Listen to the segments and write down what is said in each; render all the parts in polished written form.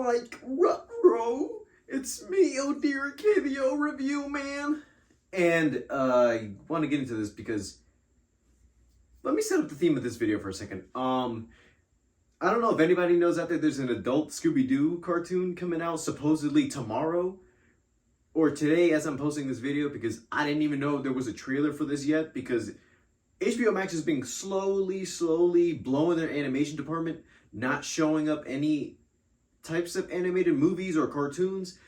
like, ruh-roh, it's me, Odir, KBO Review, man. And I want to get into this because, let me set up the theme of this video for a second. I don't know if anybody knows out there, there's an adult Scooby-Doo cartoon coming out supposedly tomorrow or today as I'm posting this video, because I didn't even know there was a trailer for this yet, because HBO Max is being slowly blowing their animation department, not showing up any types of animated movies or cartoons.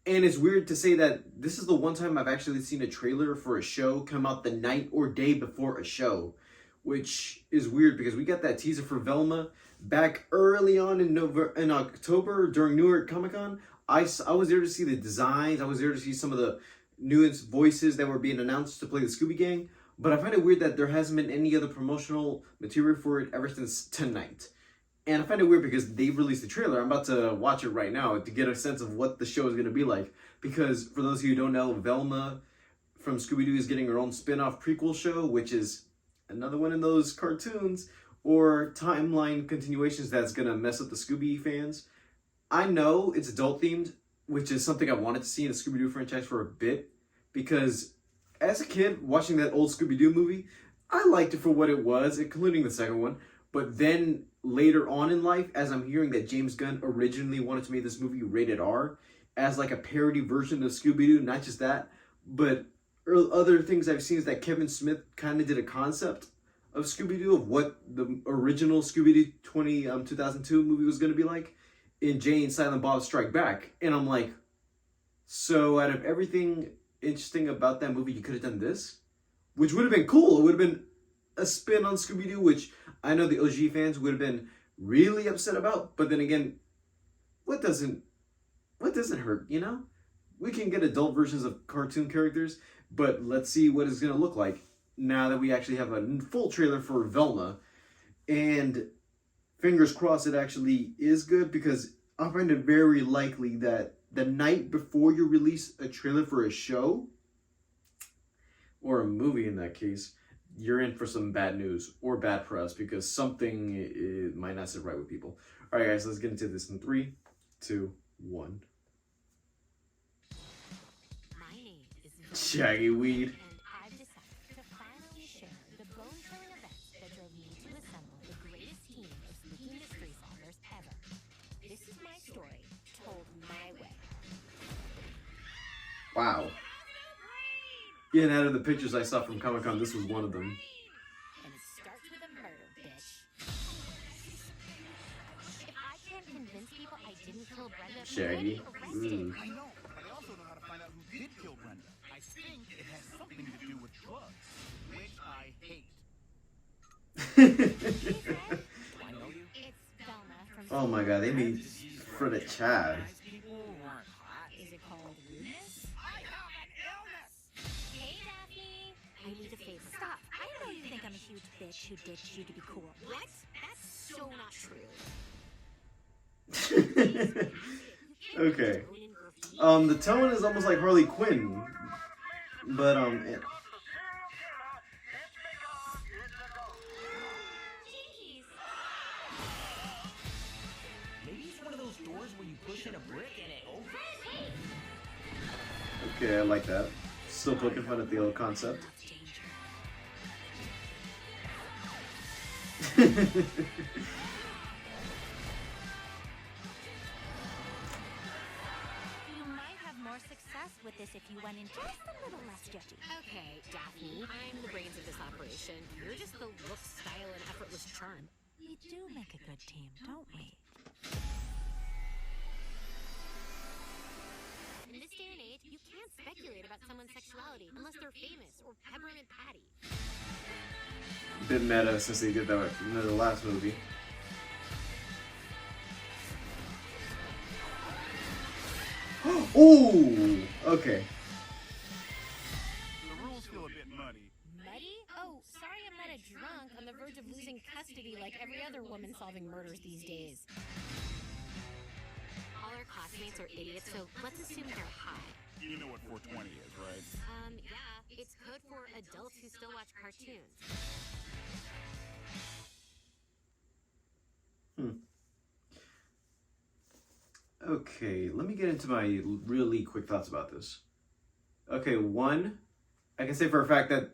And it's weird to say that this is the one time I've actually seen a trailer for a show come out the night or day before a show, which is weird because we got that teaser for Velma back early on in October during New York Comic Con. I was there to see the designs. I was there to see some of the newest voices that were being announced to play the Scooby Gang. But I find it weird that there hasn't been any other promotional material for it ever since tonight. And I find it weird because they released the trailer. I'm about to watch it right now to get a sense of what the show is going to be like. Because for those of you who don't know, Velma from Scooby-Doo is getting her own spin-off prequel show, which is another one of those cartoons or timeline continuations that's going to mess up the Scooby fans. I know it's adult themed, which is something I wanted to see in a Scooby-Doo franchise for a bit. Because as a kid, watching that old Scooby-Doo movie, I liked it for what it was, including the second one. But then later on in life, as I'm hearing that James Gunn originally wanted to make this movie rated R as like a parody version of Scooby-Doo, not just that, but other things I've seen is that Kevin Smith kind of did a concept of Scooby-Doo, of what the original Scooby-Doo 2002 movie was going to be like in Jay and Silent Bob Strike Back. And I'm like, so out of everything interesting about that movie, you could have done this? Which would have been cool. It would have been a spin on Scooby-Doo, which I know the OG fans would have been really upset about. But then again, what doesn't hurt, you know? We can get adult versions of cartoon characters, but let's see what it's going to look like now that we actually have a full trailer for Velma. And fingers crossed it actually is good, because I find it very likely that the night before you release a trailer for a show, or a movie in that case, you're in for some bad news or bad press, because something might not sit right with people. All right, guys, let's get into this in 3, 2, 1. My name is Shaggy Weed. and I've decided to finally share the bone-chilling events that drove me to assemble the greatest team of spooky mystery solvers ever. This is my story, told my way. Wow. Yeah, and out of the pictures I saw from Comic-Con, this was one of them. And it starts with a murder, bitch. If I can't convince people I didn't kill Brenda, Shaggy. I'm arrested. I know, but I also know how to find out who did kill Brenda. I think it has something to do with drugs, which I hate. Do I know you? It's Velma from Oh my god, they made for the Chad. Nice people who aren't hot. Is it called rudeness? I have an illness! Hey, Daphne. I need to face Stop. I know you think I'm a huge bitch who ditched you to be cool. What? That's so not true. Okay. The tone is almost like Harley Quinn, but Jeez. Maybe it's one of those doors where you push in a brick and it opens. okay, I like that. Still poking fun at the old concept. You might have more success with this if you went in just a little less judgy. Okay, Daphne, I'm the brains of this operation. You're just the look, style, and effortless charm. We do make a good team, don't we? In this day and age, you can't speculate about someone's sexuality unless they're famous or Peppermint Patty. Bit meta since they did that in the last movie. Ooh, okay. The rules feel a bit muddy. Muddy? Oh, sorry I'm not a drunk on the verge of losing custody like every other woman solving murders these days. All our classmates are idiots, so let's assume they're high. You know what 420 is, right? Yeah, it's code for adults who still watch cartoons. Okay, let me get into my really quick thoughts about this. Okay, one, I can say for a fact that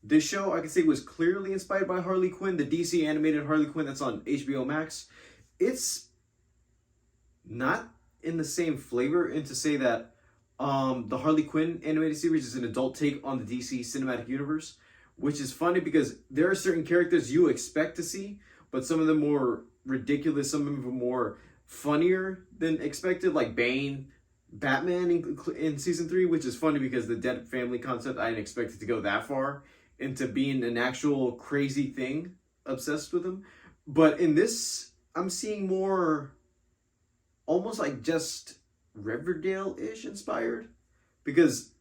this show, I can say, was clearly inspired by Harley Quinn, the DC animated Harley Quinn that's on HBO Max. It's not in the same flavor, and to say that the Harley Quinn animated series is an adult take on the DC cinematic universe, which is funny because there are certain characters you expect to see, but some of them more ridiculous, some of them more funnier than expected, like Bane, Batman in season 3, which is funny because the dead family concept, I didn't expect it to go that far into being an actual crazy thing, obsessed with him. But in this, I'm seeing more almost like just Riverdale-ish inspired, because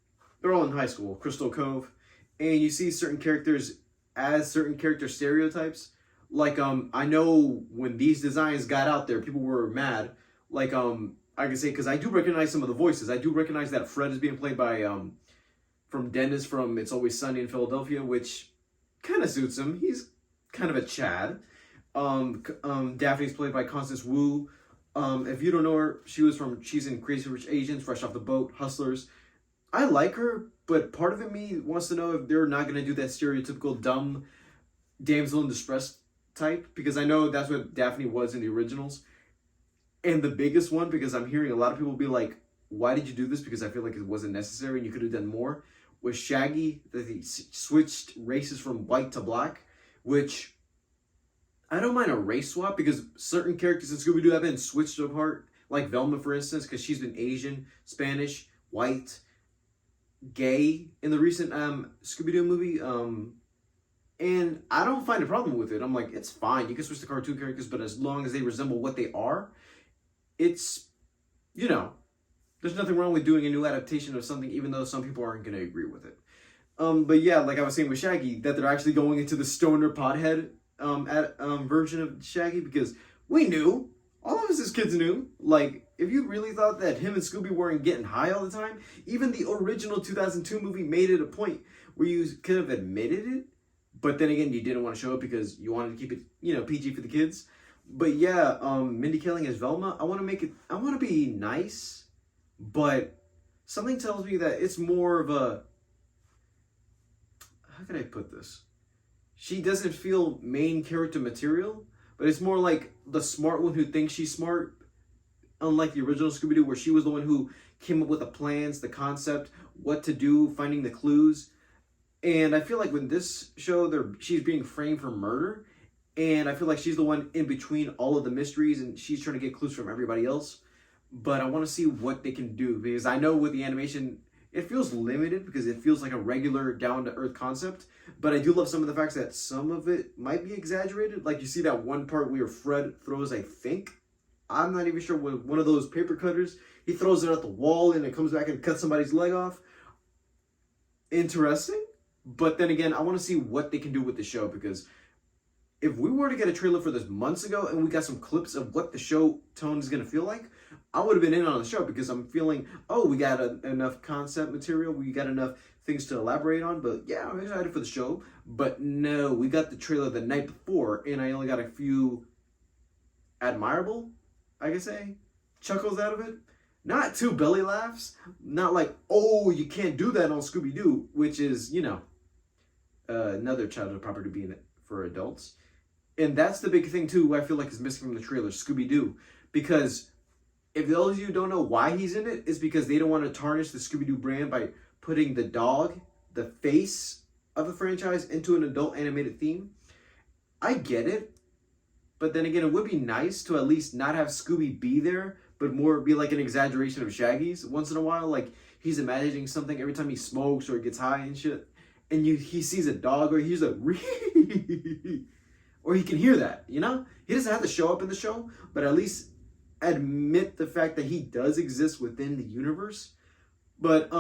they're all in high school, Crystal Cove, and you see certain characters as certain character stereotypes. Like, I know when these designs got out there, people were mad. Like, I can say, because I do recognize some of the voices. I do recognize that Fred is being played by, from Dennis from It's Always Sunny in Philadelphia, which kind of suits him. He's kind of a Chad. Daphne's played by Constance Wu. If you don't know her, she's in Crazy Rich Asians, Fresh Off the Boat, Hustlers. I like her, but part of me wants to know if they're not going to do that stereotypical dumb damsel in distress type, because I know that's what Daphne was in the originals. And the biggest one, because I'm hearing a lot of people be like, why did you do this? Because I feel like it wasn't necessary and you could have done more. Was Shaggy, that he switched races from white to black, which I don't mind a race swap because certain characters in Scooby-Doo have been switched apart, like Velma, for instance, because she's been Asian, Spanish, white, gay in the recent Scooby-Doo movie. And I don't find a problem with it. I'm like, it's fine. You can switch the cartoon characters, but as long as they resemble what they are, it's, there's nothing wrong with doing a new adaptation of something, even though some people aren't going to agree with it. But yeah, like I was saying with Shaggy, that they're actually going into the stoner pothead version of Shaggy, because we knew, all of us as kids knew, like, if you really thought that him and Scooby weren't getting high all the time, even the original 2002 movie made it a point where you could have admitted it, but then again, you didn't want to show it because you wanted to keep it, PG for the kids. But yeah, Mindy Kaling as Velma, I want to be nice, but something tells me that it's more of a, how can I put this? She doesn't feel main character material, but it's more like the smart one who thinks she's smart, unlike the original Scooby-Doo, where she was the one who came up with the plans, the concept, what to do, finding the clues. And I feel like when this show, she's being framed for murder, and I feel like she's the one in between all of the mysteries, and she's trying to get clues from everybody else. But I want to see what they can do, because I know with the animation, it feels limited because it feels like a regular down-to-earth concept. But I do love some of the facts that some of it might be exaggerated. Like you see that one part where Fred throws, I think, I'm not even sure, with one of those paper cutters. He throws it at the wall and it comes back and cuts somebody's leg off. Interesting. But then again, I want to see what they can do with the show, because if we were to get a trailer for this months ago and we got some clips of what the show tone is going to feel like, I would have been in on the show, because I'm feeling, we got enough concept material, we got enough things to elaborate on. But yeah, I'm excited for the show. But no, we got the trailer the night before and I only got a few admirable, I can say, chuckles out of it. Not too belly laughs. Not like, oh, you can't do that on Scooby-Doo, which is, another childhood property being for adults. And that's the big thing, too, I feel like is missing from the trailer, Scooby-Doo. Because if those of you don't know why he's in it, it's because they don't want to tarnish the Scooby-Doo brand by putting the dog, the face of the franchise, into an adult animated theme. I get it. But then again, it would be nice to at least not have Scooby be there, but more be like an exaggeration of Shaggy's once in a while. Like, he's imagining something every time he smokes or gets high and shit. And he sees a dog, or he's a or he can hear that, He doesn't have to show up in the show, but at least admit the fact that he does exist within the universe. But,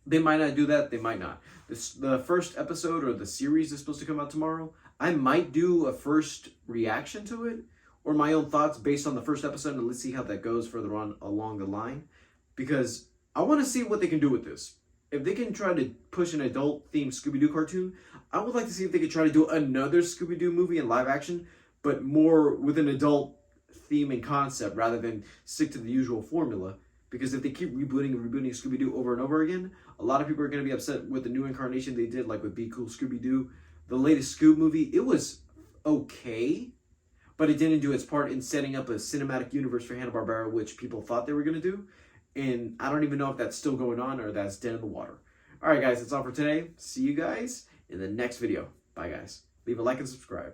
they might not do that. They might not. The first episode or the series is supposed to come out tomorrow. I might do a first reaction to it, or my own thoughts based on the first episode, and let's see how that goes further on along the line. Because I want to see what they can do with this. If they can try to push an adult-themed Scooby-Doo cartoon, I would like to see if they could try to do another Scooby-Doo movie in live action, but more with an adult theme and concept rather than stick to the usual formula. Because if they keep rebooting and rebooting Scooby-Doo over and over again, a lot of people are going to be upset with the new incarnation they did, like with Be Cool Scooby-Doo. The latest Scoob movie, it was okay, but it didn't do its part in setting up a cinematic universe for Hanna-Barbera, which people thought they were going to do. And I don't even know if that's still going on or that's dead in the water. All right, guys, that's all for today. See you guys in the next video. Bye, guys. Leave a like and subscribe.